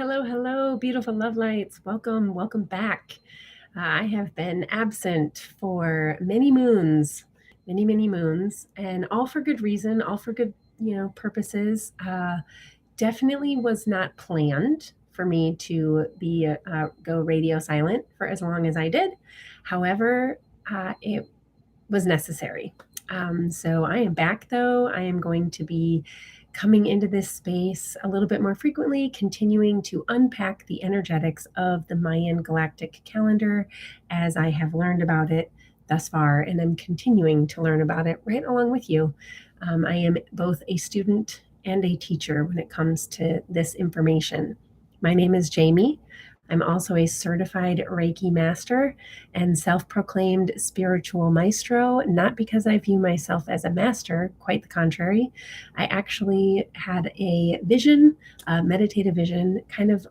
Hello, beautiful love lights. Welcome back. I have been absent for many moons, and all for good reason, all for good, purposes. Definitely was not planned for me to be go radio silent for as long as I did. However, it was necessary. So I am back though. I am going to be coming into this space a little bit more frequently, continuing to unpack the energetics of the Mayan Galactic Calendar as I have learned about it thus far, and I'm continuing to learn about it right along with you. I am both a student and a teacher when it comes to this information. My name is Jamie. I'm also a certified Reiki master and self proclaimed spiritual maestro, not because I view myself as a master, quite the contrary. I actually had a vision, a meditative vision, kind of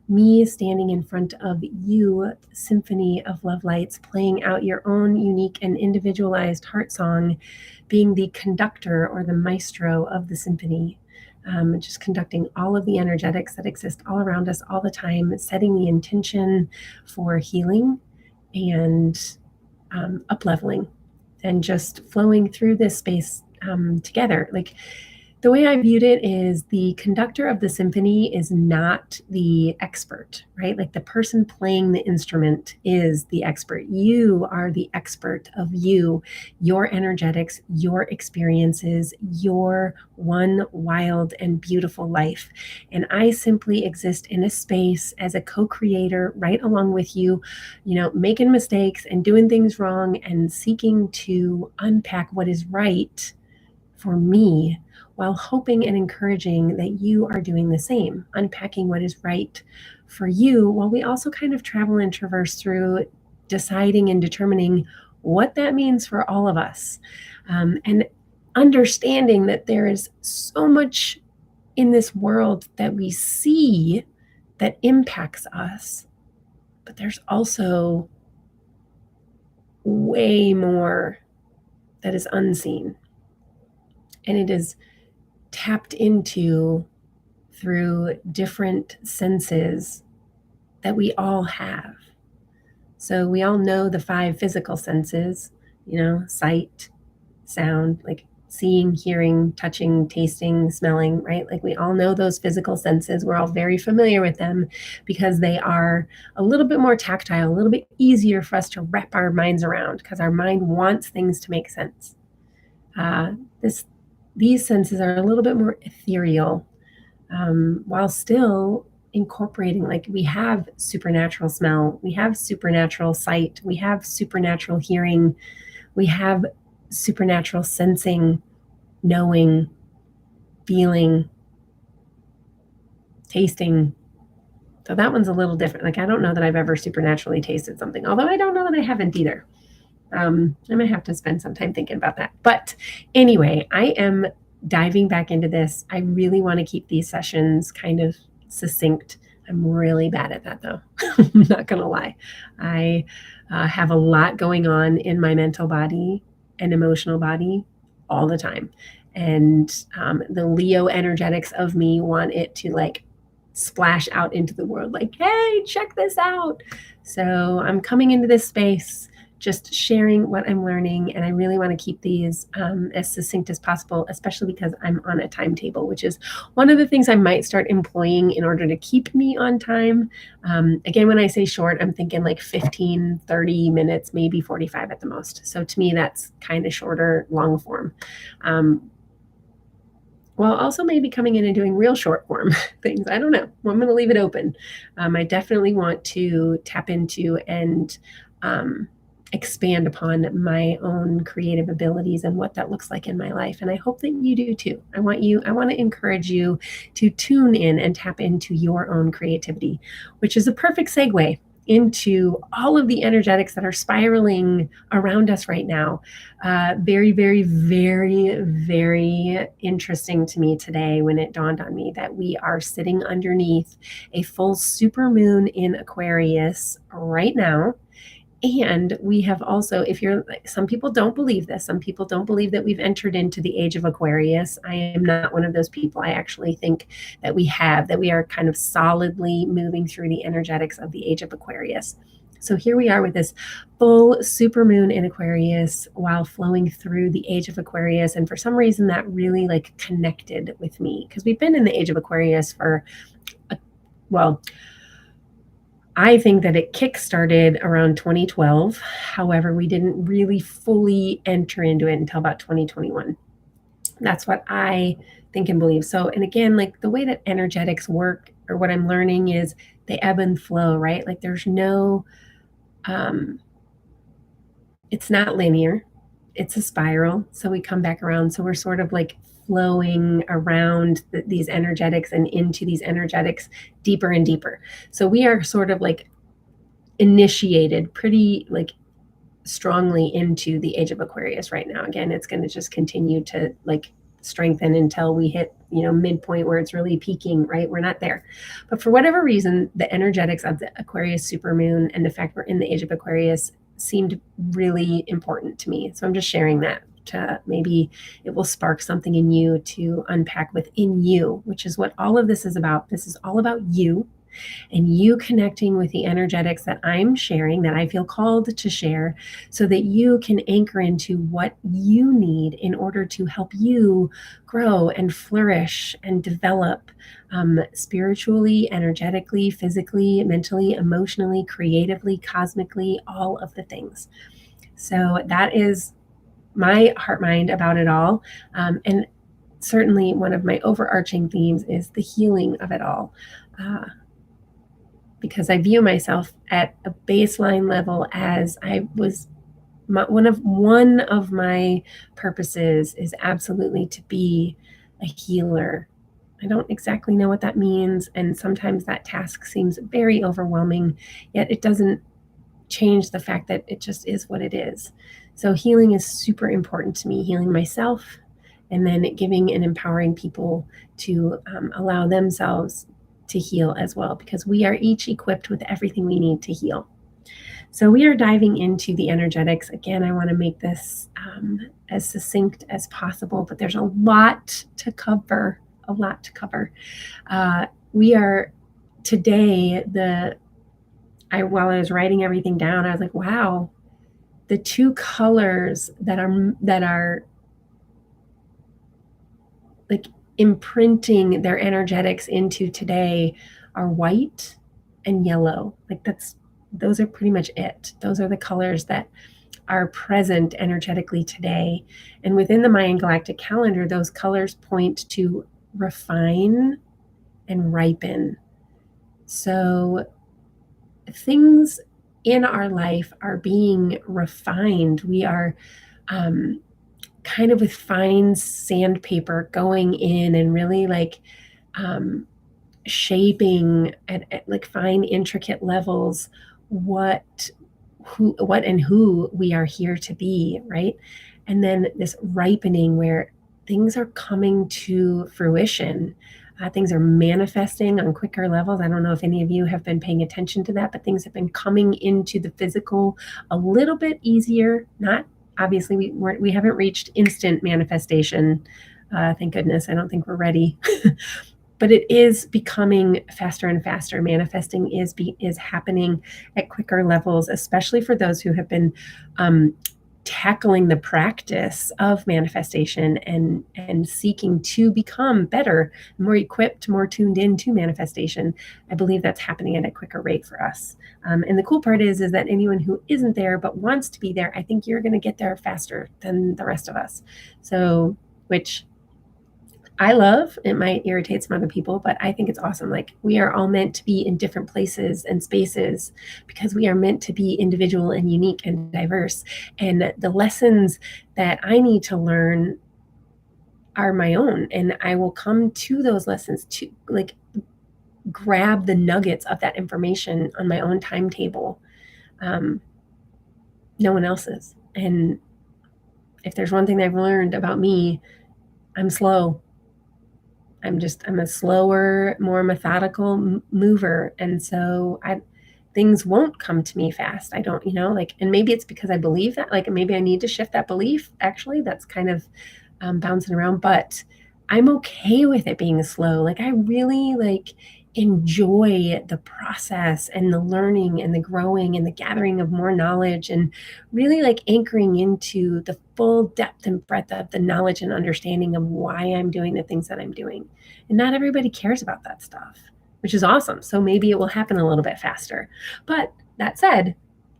me standing in front of you, symphony of love lights, playing out your own unique and individualized heart song, being the conductor or the maestro of the symphony. Just conducting all of the energetics that exist all around us all the time, setting the intention for healing and up-leveling, and just flowing through this space together. Like, the way I viewed it is the conductor of the symphony is not the expert, right? Like, the person playing the instrument is the expert. You are the expert of you, your energetics, your experiences, your one wild and beautiful life. And I simply exist in a space as a co-creator right along with you, making mistakes and doing things wrong and seeking to unpack what is right for me, while hoping and encouraging that you are doing the same, unpacking what is right for you, while we also kind of travel and traverse through deciding and determining what that means for all of us. And understanding that there is so much in this world that we see that impacts us, but there's also way more that is unseen. And it is tapped into through different senses that we all have. So we all know the 5 physical senses, sight, sound, like seeing, hearing, touching, tasting, smelling, right? Like, we all know those physical senses. We're all very familiar with them because they are a little bit more tactile, a little bit easier for us to wrap our minds around because our mind wants things to make sense. These senses are a little bit more ethereal, while still incorporating, like, we have supernatural smell, we have supernatural sight, we have supernatural hearing, we have supernatural sensing, knowing, feeling, tasting. So that one's a little different. Like, I don't know that I've ever supernaturally tasted something, although I don't know that I haven't either. I might have to spend some time thinking about that. But anyway, I am diving back into this. I really want to keep these sessions kind of succinct. I'm really bad at that, though. I'm not going to lie. I have a lot going on in my mental body and emotional body all the time. And the Leo energetics of me want it to, like, splash out into the world, like, hey, check this out. So I'm coming into this space just sharing what I'm learning, and I really want to keep these as succinct as possible, especially because I'm on a timetable, which is one of the things I might start employing in order to keep me on time. Again, when I say short, I'm thinking like 15, 30 minutes, maybe 45 at the most. So to me, that's kind of shorter, long form. While also maybe coming in and doing real short form things. I don't know. I'm going to leave it open. I definitely want to tap into and expand upon my own creative abilities and what that looks like in my life. And I hope that you do too. I want to encourage you to tune in and tap into your own creativity, which is a perfect segue into all of the energetics that are spiraling around us right now. Very, very, very, very interesting to me today when it dawned on me that we are sitting underneath a full super moon in Aquarius right now. And we have also, if you're like, some people don't believe this, some people don't believe that we've entered into the age of Aquarius. I am not one of those people. I actually think that we are kind of solidly moving through the energetics of the age of Aquarius. So here we are with this full supermoon in Aquarius while flowing through the age of Aquarius. And for some reason that really like connected with me, because we've been in the age of Aquarius for, well, I think that it kick-started around 2012. However, we didn't really fully enter into it until about 2021. That's what I think and believe. So, and again, like the way that energetics work, or what I'm learning is they ebb and flow, right? Like there's no, it's not linear, it's a spiral. So we come back around. So we're sort of like flowing around these energetics and into these energetics deeper and deeper. So we are sort of like initiated pretty like strongly into the age of Aquarius right now. Again, it's going to just continue to like strengthen until we hit, midpoint where it's really peaking, right? We're not there. But for whatever reason, the energetics of the Aquarius supermoon and the fact we're in the age of Aquarius seemed really important to me. So I'm just sharing that to maybe it will spark something in you to unpack within you, which is what all of this is about. This is all about you and you connecting with the energetics that I'm sharing, that I feel called to share, so that you can anchor into what you need in order to help you grow and flourish and develop spiritually, energetically, physically, mentally, emotionally, creatively, cosmically, all of the things. So that is my heart mind about it all. And certainly one of my overarching themes is the healing of it all. Because I view myself at a baseline level as one of my purposes is absolutely to be a healer. I don't exactly know what that means, and sometimes that task seems very overwhelming, yet it doesn't change the fact that it just is what it is. So healing is super important to me, healing myself, and then giving and empowering people to allow themselves to heal as well, because we are each equipped with everything we need to heal. So we are diving into the energetics. Again, I want to make this as succinct as possible, but there's a lot to cover, we are today, while I was writing everything down, I was like, wow, the two colors that are like imprinting their energetics into today are white and yellow. Like those are pretty much it. Those are the colors that are present energetically today. And within the Mayan Galactic Calendar, those colors point to refine and ripen. So things in our life are being refined. We are kind of with fine sandpaper going in and really like shaping at like fine intricate levels what and who we are here to be, right? And then this ripening where things are coming to fruition. Things are manifesting on quicker levels. I don't know if any of you have been paying attention to that, but things have been coming into the physical a little bit easier. Not obviously, we haven't reached instant manifestation. Thank goodness. I don't think we're ready. But it is becoming faster and faster. Manifesting is happening at quicker levels, especially for those who have been tackling the practice of manifestation and seeking to become better, more equipped, more tuned into manifestation. I believe that's happening at a quicker rate for us. And the cool part is that anyone who isn't there but wants to be there, I think you're going to get there faster than the rest of us. So, which I love. It might irritate some other people, but I think it's awesome. Like we are all meant to be in different places and spaces because we are meant to be individual and unique and diverse. And the lessons that I need to learn are my own. And I will come to those lessons to like grab the nuggets of that information on my own timetable. No one else's. And if there's one thing I've learned about me, I'm slow. I'm a slower, more methodical mover. And so things won't come to me fast. I don't, like, and maybe it's because I believe that, like, maybe I need to shift that belief. Actually, that's kind of bouncing around, but I'm okay with it being slow. Like, I really enjoy the process and the learning and the growing and the gathering of more knowledge, and really anchoring into the full depth and breadth of the knowledge and understanding of why I'm doing the things that I'm doing. And not everybody cares about that stuff, which is awesome. So maybe it will happen a little bit faster. But that said,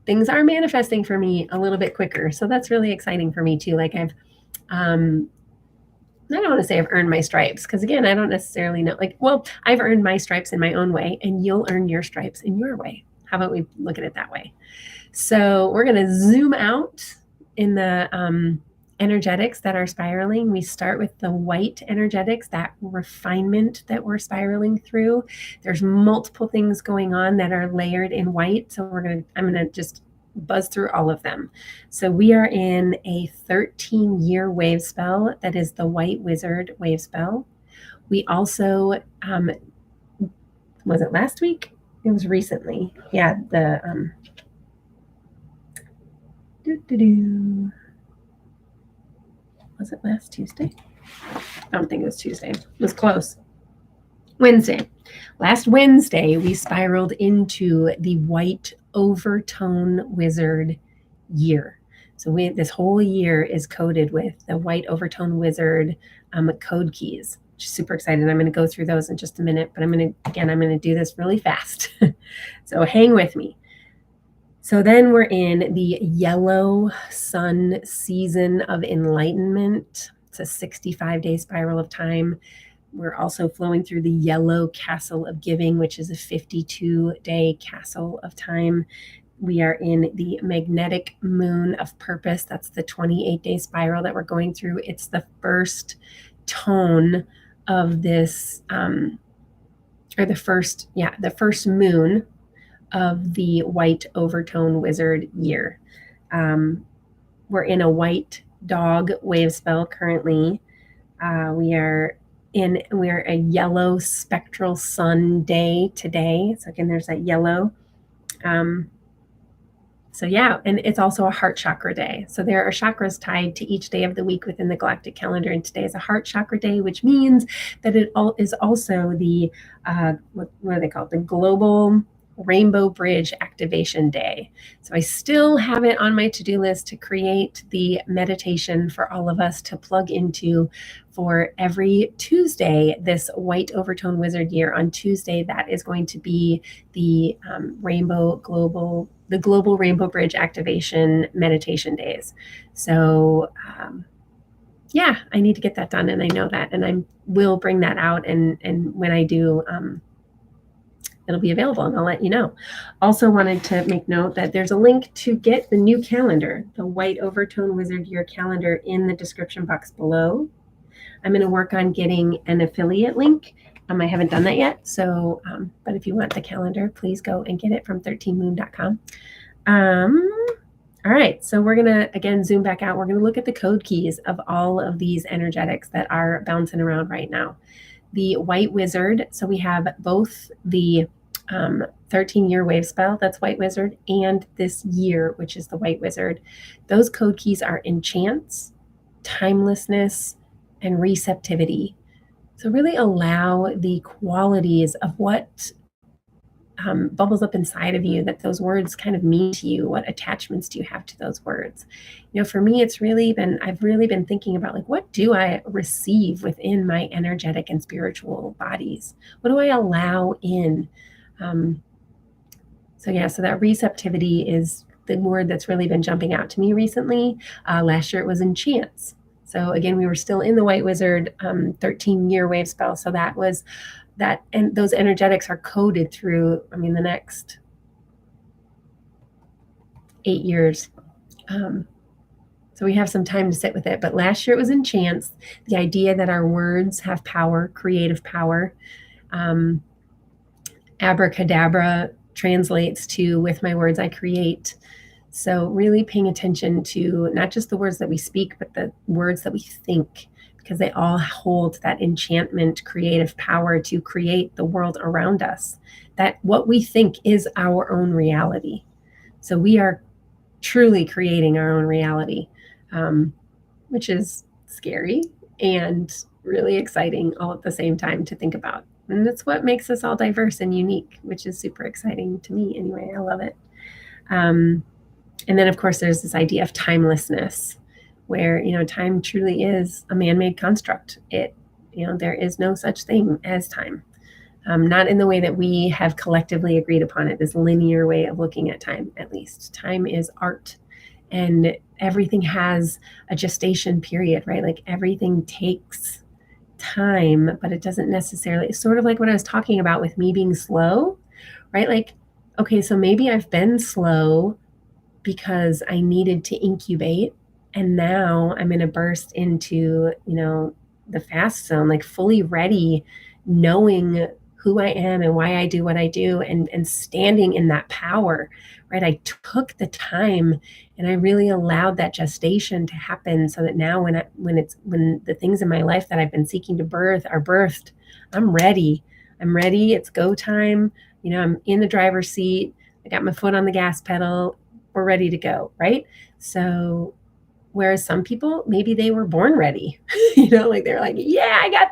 things are manifesting for me a little bit quicker. So that's really exciting for me too. Like, I don't want to say I've earned my stripes, because again, I don't necessarily know. Well, I've earned my stripes in my own way, and you'll earn your stripes in your way. How about we look at it that way? So we're going to zoom out in the energetics that are spiraling. We start with the white energetics, that refinement that we're spiraling through. There's multiple things going on that are layered in white. So I'm going to just buzz through all of them. So we are in a 13-year wave spell that is the White Wizard wave spell. We also, was it last week? It was recently. Yeah, was it last Tuesday? I don't think it was Tuesday. It was close. Wednesday. Last Wednesday, we spiraled into the White Overtone Wizard year. So this whole year is coded with the White Overtone Wizard code keys. Super excited. I'm going to go through those in just a minute, but I'm going to do this really fast. So hang with me. So then we're in the Yellow Sun season of enlightenment. It's a 65-day spiral of time. We're also flowing through the Yellow Castle of Giving, which is a 52-day castle of time. We are in the magnetic moon of purpose. That's the 28-day spiral that we're going through. It's the first tone of this, the first moon of the White Overtone Wizard year. We're in a white dog wave spell currently. We are a Yellow Spectral Sun day today. So again, there's that yellow. So yeah, and it's also a heart chakra day. So there are chakras tied to each day of the week within the galactic calendar, and today is a heart chakra day, which means that it is also the what are they called? The global Rainbow Bridge Activation Day. So I still have it on my to-do list to create the meditation for all of us to plug into for every Tuesday, this White Overtone Wizard year. On Tuesday, that is going to be the Global Rainbow Bridge Activation Meditation Days. So yeah, I need to get that done, and I know that, and I will bring that out, and when I do, it'll be available, and I'll let you know. Also wanted to make note that there's a link to get the new calendar, the White Overtone Wizard Year calendar, in the description box below. I'm going to work on getting an affiliate link. I haven't done that yet, so but if you want the calendar, please go and get it from 13moon.com. All right, so we're going to, again, zoom back out. We're going to look at the code keys of all of these energetics that are bouncing around right now. The White Wizard, so we have both the 13-year wave spell, that's White Wizard, and this year, which is the White Wizard. Those code keys are enchants, timelessness, and receptivity. So really allow the qualities of what bubbles up inside of you, that those words kind of mean to you. What attachments do you have to those words? For me, I've really been thinking about, what do I receive within my energetic and spiritual bodies? What do I allow in? So that receptivity is the word that's really been jumping out to me recently. Last year it was enchants. So again, we were still in the White Wizard 13-year wave spell. So that was that, and those energetics are coded through, the next 8 years. So we have some time to sit with it. But last year it was enchants, the idea that our words have power, creative power. Abracadabra translates to with my words I create. So really paying attention to not just the words that we speak, but the words that we think, because they all hold that enchantment, creative power to create the world around us. That what we think is our own reality. So we are truly creating our own reality, which is scary and really exciting all at the same time to think about. And that's what makes us all diverse and unique, which is super exciting to me anyway. I love it. And then, of course, there's this idea of timelessness, where, time truly is a man-made construct. There is no such thing as time. Not in the way that we have collectively agreed upon it, this linear way of looking at time, at least. Time is art, and everything has a gestation period, right? Like everything takes time, but it doesn't necessarily, it's sort of like what I was talking about with me being slow, right? Like, okay, so maybe I've been slow because I needed to incubate, and now I'm going to burst into, the fast zone, like fully ready, knowing who I am and why I do what I do, and standing in that power, right? I took the time and I really allowed that gestation to happen, so that now when the things in my life that I've been seeking to birth are birthed, I'm ready. I'm ready. It's go time. I'm in the driver's seat. I got my foot on the gas pedal. We're ready to go, right? So whereas some people, maybe they were born ready, like they're like, yeah, I got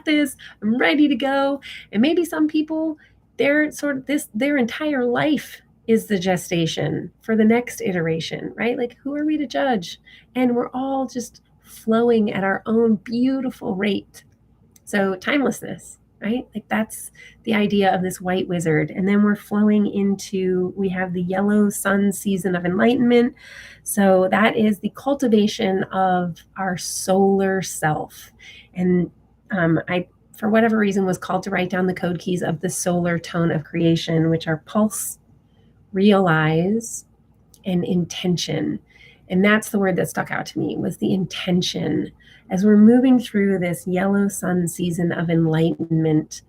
this, I'm ready to go. And maybe some people, they're sort of their entire life is the gestation for the next iteration, right? Like, who are we to judge? And we're all just flowing at our own beautiful rate. So timelessness, right? Like that's the idea of this white wizard. And then we're flowing into, we have the yellow sun season of enlightenment. So that is the cultivation of our solar self. And I, for whatever reason, was called to write down the code keys of the solar tone of creation, which are pulse, realize, and intention. And that's the word that stuck out to me, was the intention. As we're moving through this yellow sun season of enlightenment,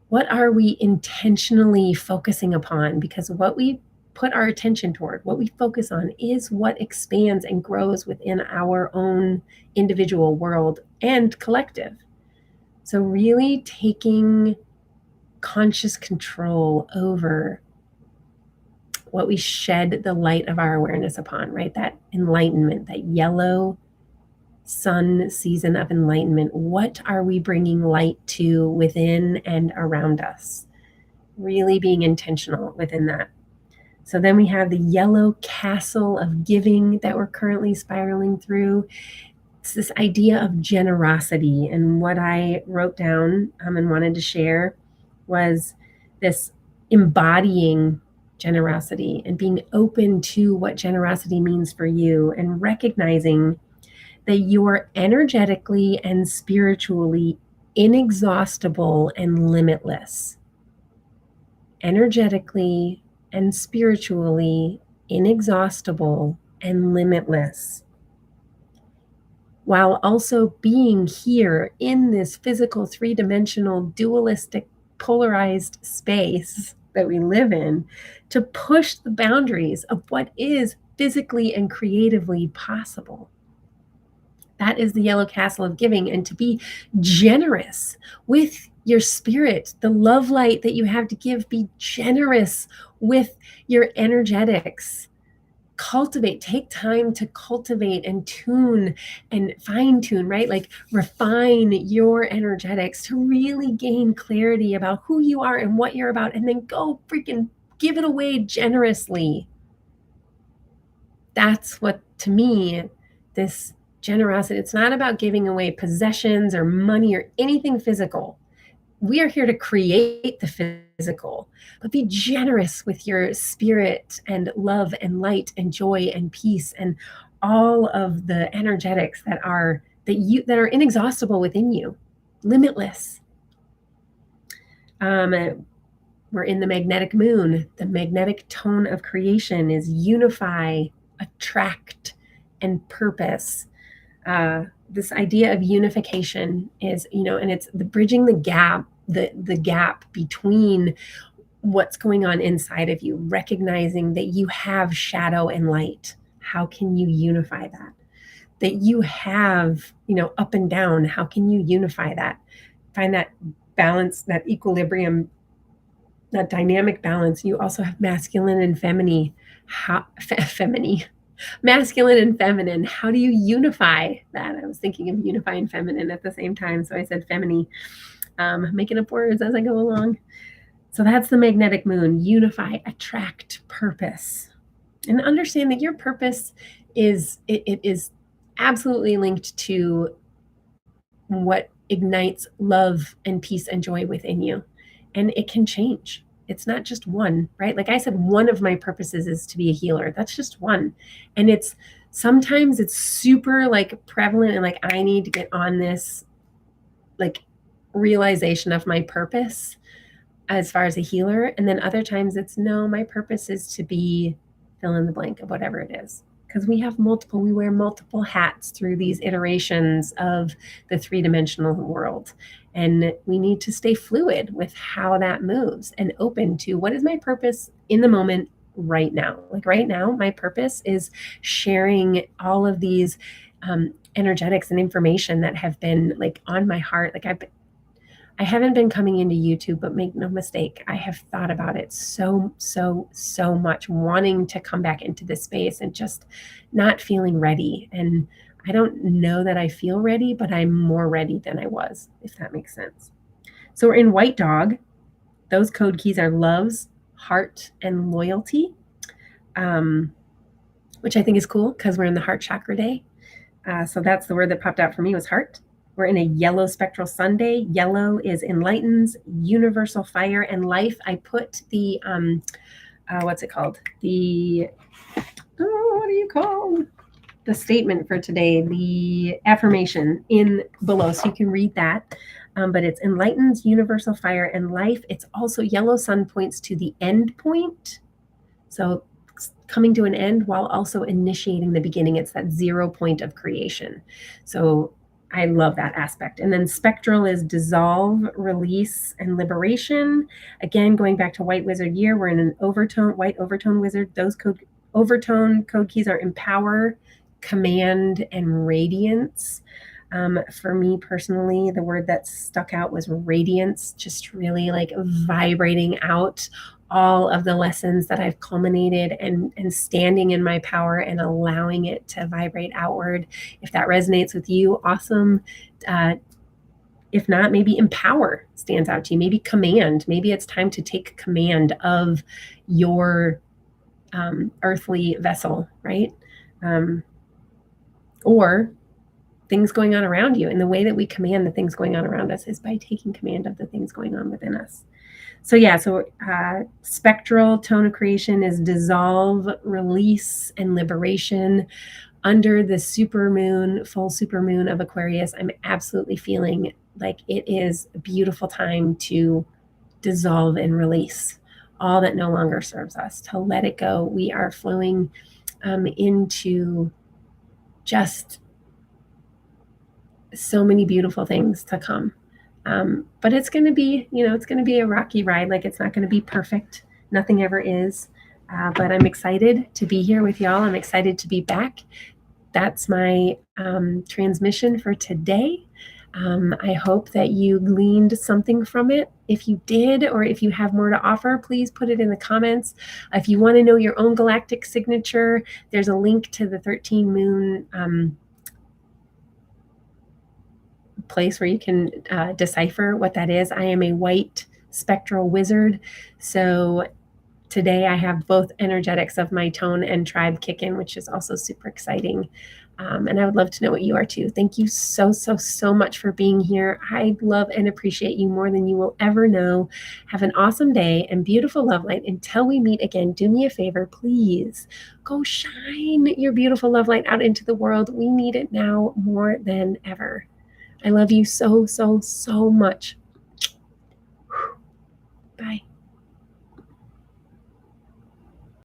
what are we intentionally focusing upon? Because what we put our attention toward, what we focus on, is what expands and grows within our own individual world and collective. So really taking conscious control over what we shed the light of our awareness upon, right? That enlightenment, that yellow sun season of enlightenment. What are we bringing light to within and around us? Really being intentional within that. So then we have the yellow castle of giving that we're currently spiraling through. It's this idea of generosity. And what I wrote down and wanted to share was this embodying generosity and being open to what generosity means for you, and recognizing that you are energetically and spiritually inexhaustible and limitless. Energetically and spiritually inexhaustible and limitless, while also being here in this physical, three-dimensional, dualistic, polarized space that we live in, to push the boundaries of what is physically and creatively possible. That is the yellow castle of giving, and to be generous with your spirit, the love light that you have to give. Be generous with your energetics. Take time to cultivate and tune and fine tune, right? Like refine your energetics to really gain clarity about who you are and what you're about, and then go freaking give it away generously. That's what, to me, this generosity, it's not about giving away possessions or money or anything physical. We are here to create the physical, but be generous with your spirit and love and light and joy and peace and all of the energetics that are inexhaustible within you, limitless. We're in the magnetic moon. The magnetic tone of creation is unify, attract, and purpose. This idea of unification is, and it's the bridging the gap, the gap between what's going on inside of you, recognizing that you have shadow and light. How can you unify that? that you have, up and down. How can you unify that? Find that balance, that equilibrium, that dynamic balance. You also have masculine and feminine. Masculine and feminine. How do you unify that? I was thinking of unifying feminine at the same time, so I said feminine. Making up words as I go along. So that's the magnetic moon. Unify, attract, purpose, and understand that your purpose is it is absolutely linked to what ignites love and peace and joy within you. And it can change. It's not just one, right? Like I said, one of my purposes is to be a healer. That's just one. And sometimes it's super like prevalent and like I need to get on this like realization of my purpose as far as a healer. And then other times it's no, my purpose is to be fill in the blank of whatever it is. Because we wear multiple hats through these iterations of the three-dimensional world. And we need to stay fluid with how that moves and open to what is my purpose in the moment right now. Like right now, my purpose is sharing all of these energetics and information that have been like on my heart. Like I haven't been coming into YouTube, but make no mistake, I have thought about it so much, wanting to come back into this space and just not feeling ready. And I don't know that I feel ready, but I'm more ready than I was, if that makes sense. So we're in White Dog. Those code keys are loves, heart, and loyalty, which I think is cool because we're in the heart chakra day. So that's the word that popped out for me was heart. We're in a Yellow Spectral Sun day. Yellow is enlightens, universal fire, and life. I put the, what's it called? What do you call the statement for today? The affirmation in below, so you can read that. But it's enlightens, universal fire, and life. It's also yellow sun points to the end point. So coming to an end while also initiating the beginning. It's that 0 point of creation. So I love that aspect. And then spectral is dissolve, release, and liberation. Again, going back to White Wizard year, we're in an white overtone wizard. Those overtone code keys are empower, command, and radiance. For me personally, the word that stuck out was radiance, just really like vibrating out all of the lessons that I've culminated and standing in my power and allowing it to vibrate outward. If that resonates with you, awesome. If not, maybe empower stands out to you. Maybe command. Maybe it's time to take command of your earthly vessel, right? Or things going on around you. And the way that we command the things going on around us is by taking command of the things going on within us. So spectral tone of creation is dissolve, release, and liberation. Under the full supermoon of Aquarius, I'm absolutely feeling like it is a beautiful time to dissolve and release all that no longer serves us, to let it go. We are flowing into just so many beautiful things to come. But it's going to be, it's going to be a rocky ride. Like it's not going to be perfect. Nothing ever is. But I'm excited to be here with y'all. I'm excited to be back. That's my transmission for today. I hope that you gleaned something from it. If you did, or if you have more to offer, please put it in the comments. If you want to know your own galactic signature, there's a link to the 13 moon place where you can decipher what that is. I am a white spectral wizard. So today I have both energetics of my tone and tribe kick in, which is also super exciting. And I would love to know what you are too. Thank you so much for being here. I love and appreciate you more than you will ever know. Have an awesome day and beautiful love light. Until we meet again, do me a favor, please go shine your beautiful love light out into the world. We need it now more than ever. I love you so much. Bye.